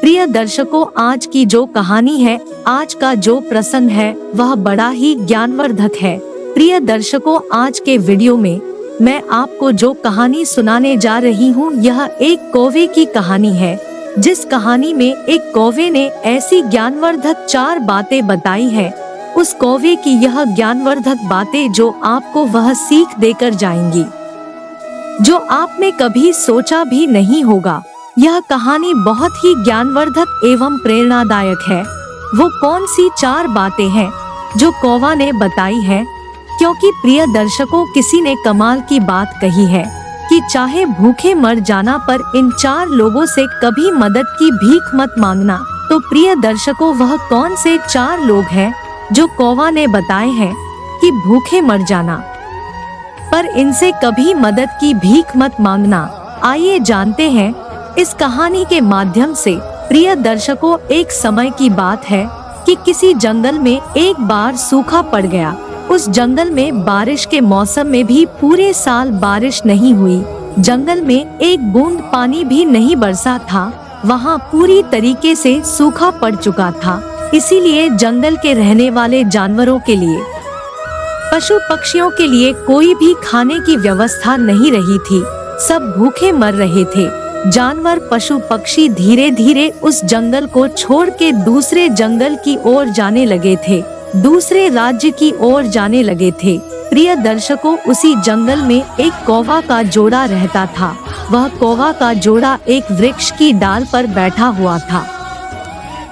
प्रिय दर्शकों, आज की जो कहानी है, आज का जो प्रसंग है, वह बड़ा ही ज्ञानवर्धक है। प्रिय दर्शकों, आज के वीडियो में मैं आपको जो कहानी सुनाने जा रही हूँ, यह एक कौवे की कहानी है। जिस कहानी में एक कौवे ने ऐसी ज्ञानवर्धक 4 बातें बताई है, उस कौवे की यह ज्ञानवर्धक बातें जो आपको वह सीख देकर जाएंगी जो आपने कभी सोचा भी नहीं होगा। यह कहानी बहुत ही ज्ञानवर्धक एवं प्रेरणादायक है। वो कौन सी 4 बातें हैं जो कौवा ने बताई है? क्योंकि प्रिय दर्शकों, किसी ने कमाल की बात कही है कि चाहे भूखे मर जाना पर इन 4 लोगों से कभी मदद की भीख मत मांगना। तो प्रिय दर्शकों, वह कौन से 4 लोग हैं जो कौवा ने बताए हैं कि भूखे मर जाना पर इनसे कभी मदद की भीख मत मांगना? आइए जानते हैं इस कहानी के माध्यम से। प्रिय दर्शकों, एक समय की बात है कि किसी जंगल में एक बार सूखा पड़ गया। उस जंगल में बारिश के मौसम में भी पूरे साल बारिश नहीं हुई। जंगल में एक बूंद पानी भी नहीं बरसा था। वहाँ पूरी तरीके से सूखा पड़ चुका था। इसीलिए जंगल के रहने वाले जानवरों के लिए, पशु पक्षियों के लिए कोई भी खाने की व्यवस्था नहीं रही थी। सब भूखे मर रहे थे। जानवर, पशु पक्षी धीरे धीरे उस जंगल को छोड़ के दूसरे जंगल की ओर जाने लगे थे, दूसरे राज्य की ओर जाने लगे थे। प्रिय दर्शकों, उसी जंगल में एक कौवा का जोड़ा रहता था। वह कौवा का जोड़ा एक वृक्ष की डाल पर बैठा हुआ था।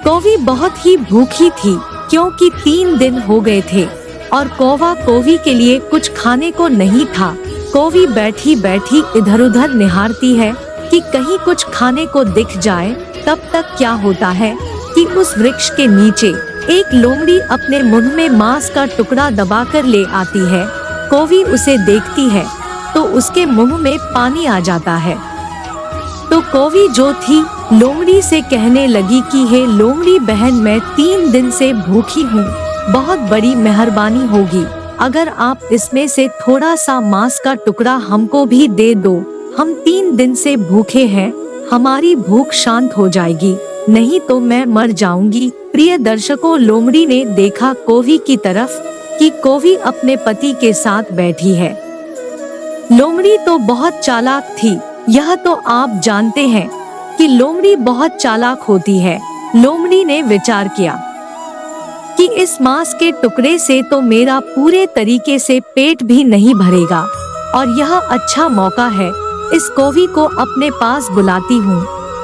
कौवी बहुत ही भूखी थी, क्योंकि 3 दिन हो गए थे और कौवा कौवी के लिए कुछ खाने को नहीं था। कौवी बैठी बैठी इधर उधर निहारती है कि कहीं कुछ खाने को दिख जाए। तब तक क्या होता है कि उस वृक्ष के नीचे एक लोमड़ी अपने मुंह में मांस का टुकड़ा दबाकर ले आती है। कौवी उसे देखती है तो उसके मुंह में पानी आ जाता है। तो कौवी जो थी, लोमड़ी से कहने लगी कि हे लोमड़ी बहन, मैं 3 दिन से भूखी हूँ। बहुत बड़ी मेहरबानी होगी अगर आप इसमें से थोड़ा सा मांस का टुकड़ा हमको भी दे दो। हम 3 दिन से भूखे हैं, हमारी भूख शांत हो जाएगी, नहीं तो मैं मर जाऊंगी। प्रिय दर्शकों, लोमड़ी ने देखा कौवी की तरफ कि कौवी अपने पति के साथ बैठी है। लोमड़ी तो बहुत चालाक थी, यह तो आप जानते हैं कि लोमड़ी बहुत चालाक होती है। लोमड़ी ने विचार किया कि इस मांस के टुकड़े से तो मेरा पूरे तरीके से पेट भी नहीं भरेगा और यह अच्छा मौका है। इस कौवी को अपने पास बुलाती हूँ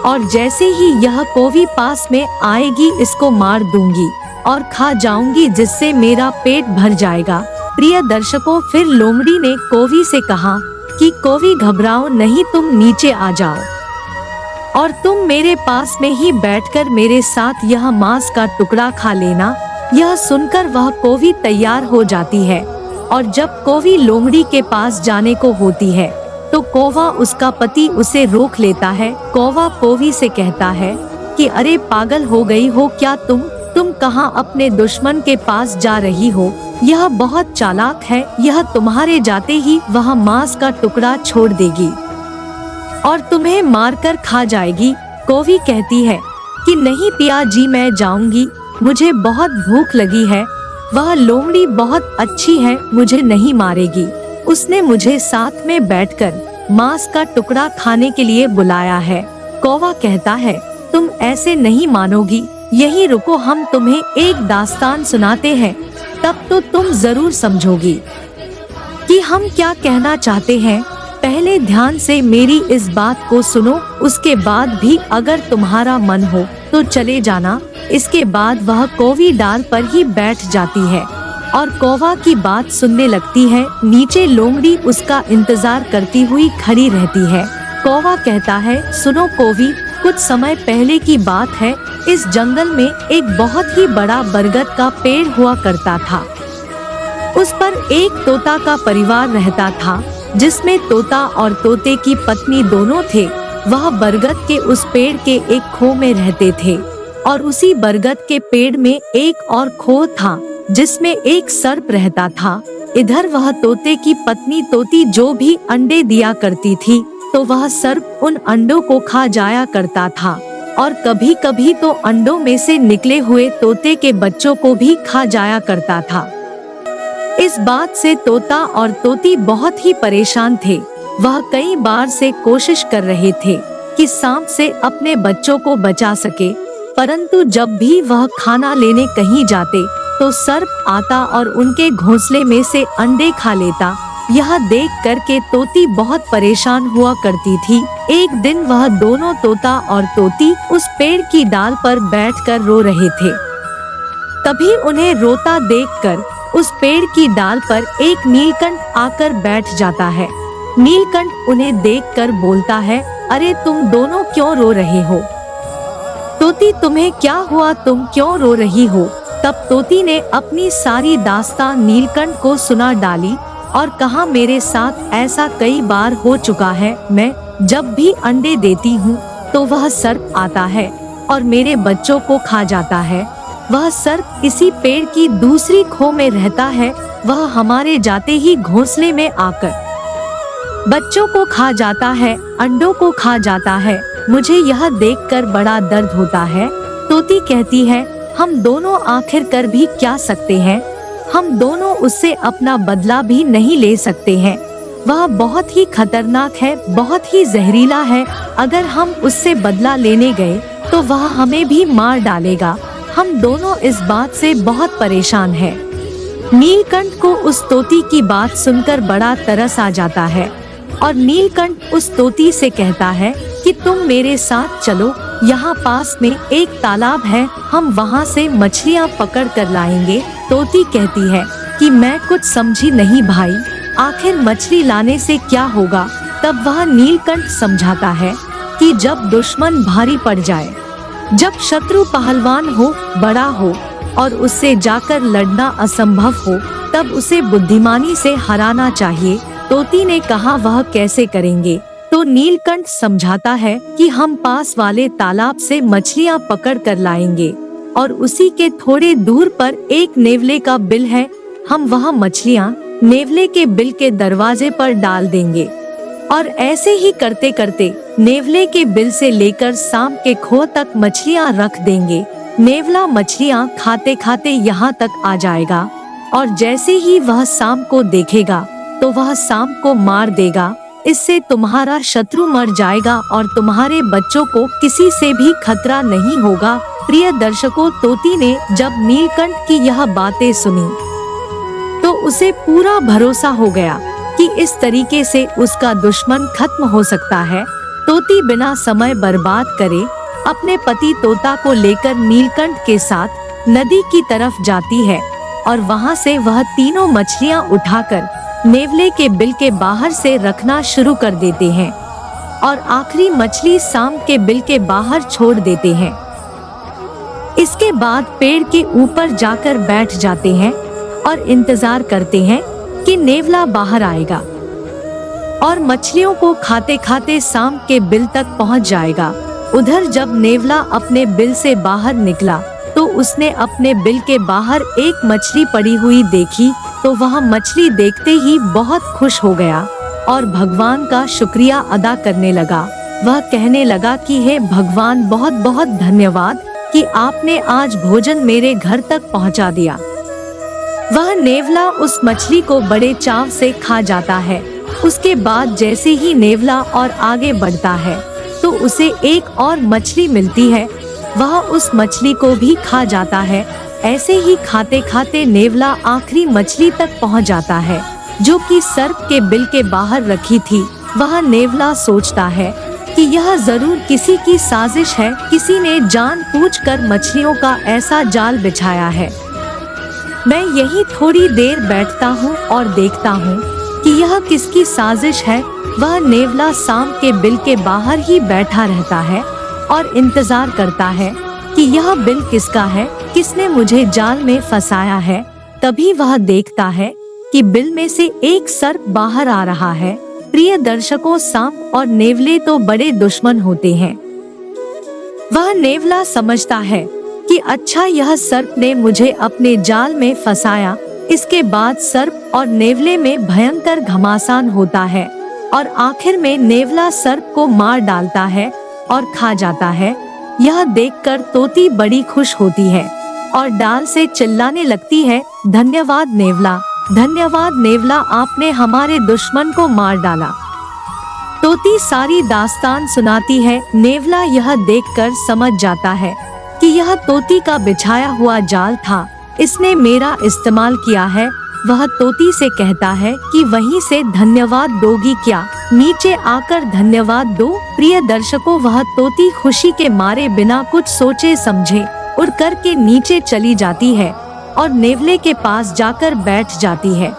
और जैसे ही यह कौवी पास में आएगी, इसको मार दूंगी और खा जाऊंगी, जिससे मेरा पेट भर जाएगा। प्रिय दर्शकों, फिर लोमड़ी ने कौवी से कहा कि कौवी घबराओ नहीं, तुम नीचे आ जाओ और तुम मेरे पास में ही बैठकर मेरे साथ यह मांस का टुकड़ा खा लेना। यह सुनकर वह कौवी तैयार हो जाती है और जब कौवी लोमड़ी के पास जाने को होती है तो कौवा, उसका पति, उसे रोक लेता है। कौवा कौवी से कहता है कि अरे पागल हो गई हो क्या तुम कहाँ अपने दुश्मन के पास जा रही हो? यह बहुत चालाक है, यह तुम्हारे जाते ही वह मांस का टुकड़ा छोड़ देगी और तुम्हें मारकर खा जाएगी। कौवी कहती है कि नहीं पिया जी, मैं जाऊंगी, मुझे बहुत भूख लगी है। वह लोमड़ी बहुत अच्छी है, मुझे नहीं मारेगी। उसने मुझे साथ में बैठकर मांस का टुकड़ा खाने के लिए बुलाया है। कौवा कहता है तुम ऐसे नहीं मानोगी, यहीं रुको, हम तुम्हें एक दास्तान सुनाते हैं, तब तो तुम जरूर समझोगी कि हम क्या कहना चाहते हैं। पहले ध्यान से मेरी इस बात को सुनो, उसके बाद भी अगर तुम्हारा मन हो तो चले जाना। इसके बाद वह कौवी डाल पर ही बैठ जाती है और कौवा की बात सुनने लगती है। नीचे लोमड़ी उसका इंतजार करती हुई खड़ी रहती है। कौवा कहता है सुनो कौवी, कुछ समय पहले की बात है, इस जंगल में एक बहुत ही बड़ा बरगद का पेड़ हुआ करता था। उस पर एक तोता का परिवार रहता था, जिसमें तोता और तोते की पत्नी दोनों थे। वह बरगद के उस पेड़ के एक खो में रहते थे और उसी बरगद के पेड़ में एक और खो था, जिसमें एक सर्प रहता था। इधर वह तोते की पत्नी तोती जो भी अंडे दिया करती थी, तो वह सर्प उन अंडों को खा जाया करता था। और कभी कभी तो अंडों में से निकले हुए तोते के बच्चों को भी खा जाया करता था। इस बात से तोता और तोती बहुत ही परेशान थे। वह कई बार से कोशिश कर रहे थे कि सांप से अपने बच्चों को बचा सके, परंतु जब भी वह खाना लेने कहीं जाते तो सर्प आता और उनके घोंसले में से अंडे खा लेता। यह देख कर के तोती बहुत परेशान हुआ करती थी। एक दिन वह दोनों तोता और तोती उस पेड़ की डाल पर बैठकर रो रहे थे। तभी उन्हें रोता देखकर उस पेड़ की डाल पर एक नीलकंठ आकर बैठ जाता है। नीलकंठ उन्हें देखकर बोलता है, अरे तुम दोनों क्यों रो रहे हो? तोती, तुम्हें क्या हुआ, तुम क्यों रो रही हो? तब तोती ने अपनी सारी दास्तान नीलकंठ को सुना डाली और कहा, मेरे साथ ऐसा कई बार हो चुका है। मैं जब भी अंडे देती हूँ तो वह सर्प आता है और मेरे बच्चों को खा जाता है। वह सर्प इसी पेड़ की दूसरी खो में रहता है। वह हमारे जाते ही घोंसले में आकर बच्चों को खा जाता है, अंडों को खा जाता है। मुझे यह देखकर बड़ा दर्द होता है। तोती कहती है, हम दोनों आखिर कर भी क्या सकते हैं? हम दोनों उससे अपना बदला भी नहीं ले सकते हैं। वह बहुत ही खतरनाक है, बहुत ही जहरीला है। अगर हम उससे बदला लेने गए तो वह हमें भी मार डालेगा। हम दोनों इस बात से बहुत परेशान हैं। नीलकंठ को उस तोती की बात सुनकर बड़ा तरस आ जाता है और नीलकंठ उस तोती से कहता है कि तुम मेरे साथ चलो, यहाँ पास में एक तालाब है, हम वहाँ से मछलियाँ पकड़ कर लाएंगे। तोती कहती है कि मैं कुछ समझी नहीं भाई, आखिर मछली लाने से क्या होगा? तब वह नीलकंठ समझाता है कि जब दुश्मन भारी पड़ जाए, जब शत्रु पहलवान हो, बड़ा हो और उससे जाकर लड़ना असंभव हो, तब उसे बुद्धिमानी से हराना चाहिए। तोती ने कहा, वह कैसे करेंगे? तो नीलकंठ समझाता है कि हम पास वाले तालाब से मछलियाँ पकड़ कर लाएंगे और उसी के थोड़े दूर पर एक नेवले का बिल है, हम वहाँ मछलियाँ नेवले के बिल के दरवाजे पर डाल देंगे और ऐसे ही करते करते नेवले के बिल से लेकर सांप के खो तक मछलियाँ रख देंगे। नेवला मछलियाँ खाते खाते यहाँ तक आ जाएगा और जैसे ही वह सांप को देखेगा तो वह सांप को मार देगा। इससे तुम्हारा शत्रु मर जाएगा और तुम्हारे बच्चों को किसी से भी खतरा नहीं होगा। प्रिय दर्शकों, तोती ने जब नीलकंठ की यह बातें सुनी तो उसे पूरा भरोसा हो गया कि इस तरीके से उसका दुश्मन खत्म हो सकता है। तोती बिना समय बर्बाद करे अपने पति तोता को लेकर नीलकंठ के साथ नदी की तरफ जाती है और वहां से वह तीनों मछलियां उठाकर नेवले के बिल के बाहर से रखना शुरू कर देते हैं और आखिरी मछली सांप के बिल के बाहर छोड़ देते हैं। इसके बाद पेड़ के ऊपर जाकर बैठ जाते हैं और इंतजार करते हैं कि नेवला बाहर आएगा और मछलियों को खाते खाते सांप के बिल तक पहुंच जाएगा। उधर जब नेवला अपने बिल से बाहर निकला तो उसने अपने बिल के बाहर एक मछली पड़ी हुई देखी तो वह मछली देखते ही बहुत खुश हो गया और भगवान का शुक्रिया अदा करने लगा। वह कहने लगा कि हे भगवान, बहुत बहुत धन्यवाद कि आपने आज भोजन मेरे घर तक पहुंचा दिया। वह नेवला उस मछली को बड़े चाव से खा जाता है। उसके बाद जैसे ही नेवला और आगे बढ़ता है तो उसे एक और मछली मिलती है, वह उस मछली को भी खा जाता है। ऐसे ही खाते खाते नेवला आखिरी मछली तक पहुंच जाता है जो कि सर्प के बिल के बाहर रखी थी। वह नेवला सोचता है कि यह जरूर किसी की साजिश है, किसी ने जानबूझकर मछलियों का ऐसा जाल बिछाया है। मैं यही थोड़ी देर बैठता हूँ और देखता हूँ कि यह किसकी साजिश है। वह नेवला सांप के बिल के बाहर ही बैठा रहता है और इंतजार करता है कि यह बिल किसका है, किसने मुझे जाल में फंसाया है। तभी वह देखता है कि बिल में से एक सर्प बाहर आ रहा है। प्रिय दर्शकों, सांप और नेवले तो बड़े दुश्मन होते हैं। वह नेवला समझता है कि अच्छा, यह सर्प ने मुझे अपने जाल में फंसाया। इसके बाद सर्प और नेवले में भयंकर घमासान होता है और आखिर में नेवला सर्प को मार डालता है और खा जाता है। यह देखकर तोती बड़ी खुश होती है और डाल से चिल्लाने लगती है, धन्यवाद नेवला, धन्यवाद नेवला, आपने हमारे दुश्मन को मार डाला। तोती सारी दास्तान सुनाती है। नेवला यह देखकर समझ जाता है कि यह तोती का बिछाया हुआ जाल था, इसने मेरा इस्तेमाल किया है। वह तोती से कहता है कि वहीं से धन्यवाद दोगी क्या, नीचे आकर धन्यवाद दो। प्रिय दर्शकों, वह तोती खुशी के मारे बिना कुछ सोचे समझे उड़ कर के नीचे चली जाती है और नेवले के पास जाकर बैठ जाती है।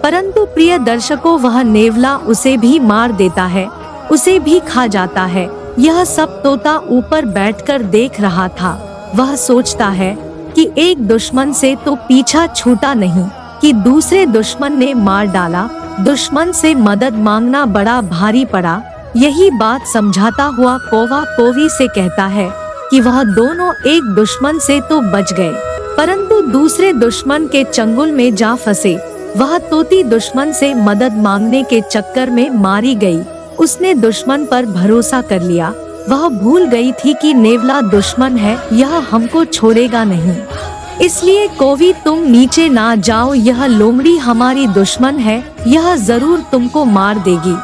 परंतु प्रिय दर्शकों, वह नेवला उसे भी मार देता है, उसे भी खा जाता है। यह सब तोता ऊपर बैठकर देख रहा था। वह सोचता है कि एक दुश्मन से तो पीछा छूटा नहीं कि दूसरे दुश्मन ने मार डाला। दुश्मन से मदद मांगना बड़ा भारी पड़ा। यही बात समझाता हुआ कौवा कोवी से कहता है कि वह दोनों एक दुश्मन से तो बच गए, परंतु दूसरे दुश्मन के चंगुल में जा फंसे। वह तोती दुश्मन से मदद मांगने के चक्कर में मारी गई। उसने दुश्मन पर भरोसा कर लिया। वह भूल गई थी कि नेवला दुश्मन है, यह हमको छोड़ेगा नहीं। इसलिए कोवी, तुम नीचे ना जाओ, यह लोमड़ी हमारी दुश्मन है, यह जरूर तुमको मार देगी।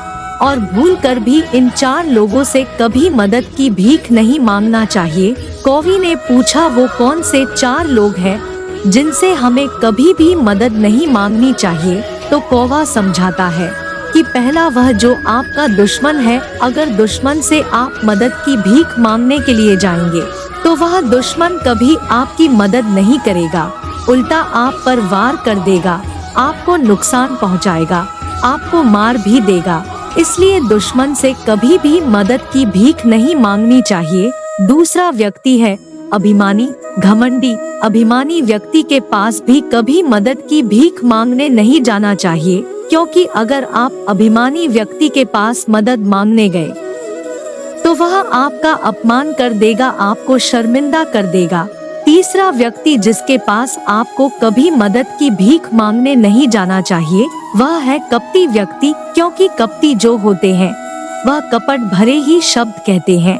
और भूल कर भी इन 4 लोगों से कभी मदद की भीख नहीं मांगना चाहिए। कोवी ने पूछा, वो कौन से 4 लोग हैं जिनसे हमें कभी भी मदद नहीं मांगनी चाहिए? तो कौवा समझाता है कि पहला वह जो आपका दुश्मन है। अगर दुश्मन से आप मदद की भीख मांगने के लिए जाएंगे तो वह दुश्मन कभी आपकी मदद नहीं करेगा, उल्टा आप पर वार कर देगा, आपको नुकसान पहुंचाएगा, आपको मार भी देगा। इसलिए दुश्मन से कभी भी मदद की भीख नहीं मांगनी चाहिए। दूसरा व्यक्ति है अभिमानी, घमंडी। अभिमानी व्यक्ति के पास भी कभी मदद की भीख मांगने नहीं जाना चाहिए, क्योंकि अगर आप अभिमानी व्यक्ति के पास मदद मांगने गए तो वह आपका अपमान कर देगा, आपको शर्मिंदा कर देगा। तीसरा व्यक्ति जिसके पास आपको कभी मदद की भीख मांगने नहीं जाना चाहिए, वह है कपटी व्यक्ति, क्योंकि कपटी जो होते हैं वह कपट भरे ही शब्द कहते हैं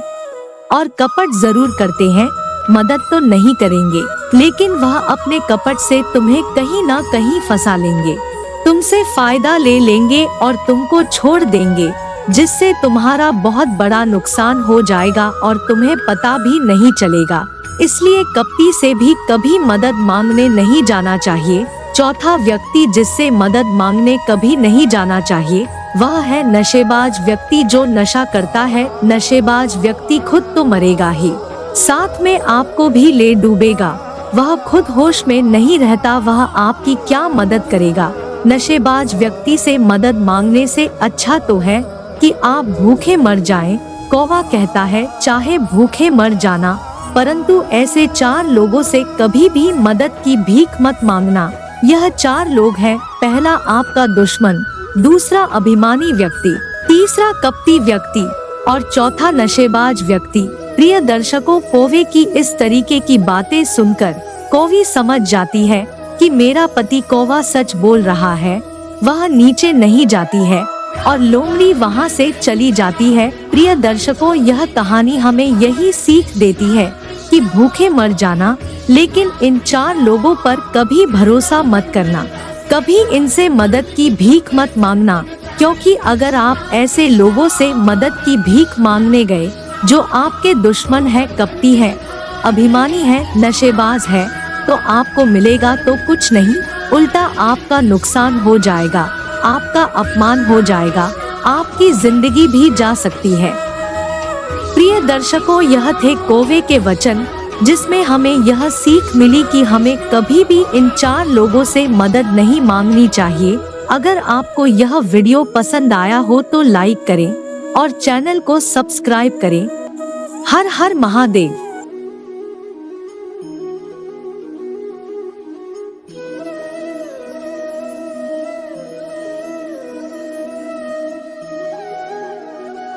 और कपट जरूर करते हैं, मदद तो नहीं करेंगे, लेकिन वह अपने कपट से तुम्हें कहीं ना कहीं फंसा लेंगे, तुमसे फायदा ले लेंगे और तुमको छोड़ देंगे, जिससे तुम्हारा बहुत बड़ा नुकसान हो जाएगा और तुम्हें पता भी नहीं चलेगा। इसलिए कपटी से भी कभी मदद मांगने नहीं जाना चाहिए। चौथा व्यक्ति जिससे मदद मांगने कभी नहीं जाना चाहिए, वह है नशेबाज व्यक्ति। जो नशा करता है, नशेबाज व्यक्ति खुद तो मरेगा ही, साथ में आपको भी ले डूबेगा। वह खुद होश में नहीं रहता, वह आपकी क्या मदद करेगा। नशेबाज व्यक्ति से मदद मांगने से अच्छा तो है कि आप भूखे मर जाएं। कौवा कहता है, चाहे भूखे मर जाना, परंतु ऐसे 4 लोगों से कभी भी मदद की भीख मत मांगना। यह 4 लोग हैं, पहला आपका दुश्मन, दूसरा अभिमानी व्यक्ति, तीसरा कपटी व्यक्ति और चौथा नशेबाज व्यक्ति। प्रिय दर्शकों, कौवे की इस तरीके की बातें सुनकर कौवी समझ जाती है कि मेरा पति कौवा सच बोल रहा है। वह नीचे नहीं जाती है और लोमड़ी वहां से चली जाती है। प्रिय दर्शकों, यह कहानी हमें यही सीख देती है कि भूखे मर जाना, लेकिन इन 4 लोगों पर कभी भरोसा मत करना, कभी इनसे मदद की भीख मत मांगना, क्योंकि अगर आप ऐसे लोगों से मदद की भीख मांगने गए जो आपके दुश्मन है, कपटी है, अभिमानी है, नशेबाज है, तो आपको मिलेगा तो कुछ नहीं, उल्टा आपका नुकसान हो जाएगा, आपका अपमान हो जाएगा, आपकी जिंदगी भी जा सकती है। प्रिय दर्शकों, यह थे कौवे के वचन, जिसमें हमें यह सीख मिली कि हमें कभी भी इन 4 लोगों से मदद नहीं मांगनी चाहिए। अगर आपको यह वीडियो पसंद आया हो तो लाइक करें और चैनल को सब्सक्राइब करें। हर हर महादेव।